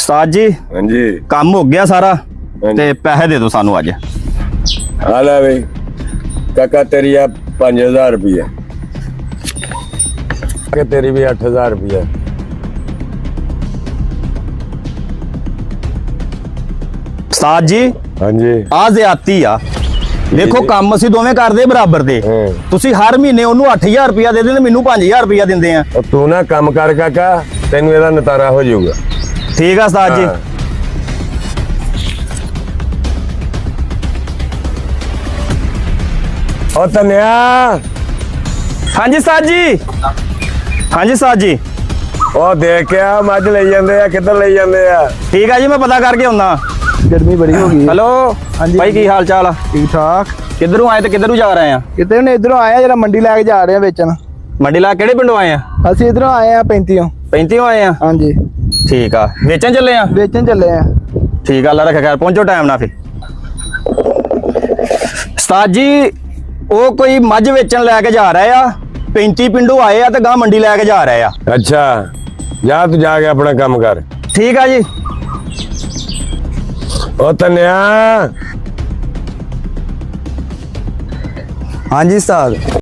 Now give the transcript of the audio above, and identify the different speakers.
Speaker 1: ਉਸਤਾਦ ਜੀ
Speaker 2: ਹਾਂਜੀ
Speaker 1: ਕੰਮ ਹੋ ਗਿਆ ਸਾਰਾ
Speaker 2: ਹਾਂਜੀ।
Speaker 1: ਤੇ ਪੈਸੇ ਦੇ ਦਿਓ ਸਾਨੂੰ ਅੱਜ।
Speaker 2: ਆ ਲੈ ਬਈ ਕਾਕਾ ਤੇਰੀ ਆ 5000 ਰੁਪਏ ਕਿ ਤੇਰੀ ਵੀ 8000 ਰੁਪਏ।
Speaker 1: ਉਸਤਾਦ ਜੀ
Speaker 2: ਹਾਂਜੀ
Speaker 1: ਆ ਜ਼ਿਆਦਤੀ ਆ। ਦੇਖੋ ਕੰਮ ਅਸੀਂ ਦੋਵੇਂ ਕਰਦੇ ਬਰਾਬਰ ਦੇ। ਤੁਸੀਂ ਹਰ ਮਹੀਨੇ ਉਹਨੂੰ 8000 ਰੁਪਇਆ ਦੇ ਦਿੰਦੇ, ਮੈਨੂੰ 5000 ਰੁਪਇਆ ਦਿੰਦੇ ਆ।
Speaker 2: ਉਹ ਤੂੰ ਨਾ ਕੰਮ ਕਰ ਕਾਕਾ, ਤੈਨੂੰ ਇਹਦਾ ਨਤਾਰਾ ਹੋ ਜਾਊਗਾ।
Speaker 1: ਠੀਕ ਆ ਉਸਤਾਦ ਜੀ।
Speaker 2: ਉਹ ਤਨਿਆ
Speaker 1: ਹਾਂਜੀ ਉਸਤਾਦ ਜੀ। ਹਾਂਜੀ ਉਸਤਾਦ ਜੀ
Speaker 2: ਉਹ ਦੇਖਿਆ ਮੱਝ ਲਈ ਜਾਂਦੇ ਆ, ਕਿੱਧਰ ਲਈ ਜਾਂਦੇ ਆ?
Speaker 1: ਠੀਕ ਆ ਜੀ, ਮੈਂ ਪਤਾ ਕਰਕੇ ਆਉਣਾ।
Speaker 3: गर्मी बड़ी हो गई।
Speaker 1: ਹੈਲੋ
Speaker 3: ਹਾਂਜੀ।
Speaker 1: ਭਾਈ ਕੀ ਹਾਲ ਚਾਲ ਆ?
Speaker 3: ठीक ठाक।
Speaker 1: ਕਿੱਧਰੋਂ ਆਏ ਤੇ ਕਿੱਧਰੋਂ ਜਾ ਰਹੇ ਆ?
Speaker 3: कितने ने इधरों आए जरा मंडी लैके जा रहे हैं बेचन।
Speaker 1: ਮੰਡੀ ਲਾ ਕਿਹੜੇ ਪਿੰਡੋਂ ਆਏ ਆ?
Speaker 3: असि इधरों आए हैं 35।
Speaker 1: 35 ਆਏ ਆ।
Speaker 3: हाँ जी
Speaker 1: ਠੀਕ ਆ, ਵੇਚਣ ਚੱਲੇ ਆ?
Speaker 3: बेचन चले हैं।
Speaker 1: ਠੀਕ ਆ, ਅੱਲਾ ਰੱਖਿਆ ਖੈਰ, ਪਹੁੰਚੋ ਟਾਈਮ ਨਾਲ। ਫਿਰ ਉਸਤਾਦ ਜੀ ਉਹ ਕੋਈ ਮੱਝ ਵੇਚਣ ਲੈ ਕੇ ਜਾ ਰਹੇ ਆ, 35 ਪਿੰਡੋਂ ਆਏ ਆ ਤੇ ਗਾਂ ਮੰਡੀ ਲੈ ਕੇ ਜਾ ਰਹੇ ਆ।
Speaker 2: ਅੱਛਾ ਜਾ ਤੂੰ ਜਾ ਕੇ ਆਪਣਾ ਕੰਮ ਕਰ।
Speaker 1: ਠੀਕ ਆ ਜੀ।
Speaker 2: ਉਹ ਤਨਿਆ
Speaker 3: हाँ जी उस्ताद।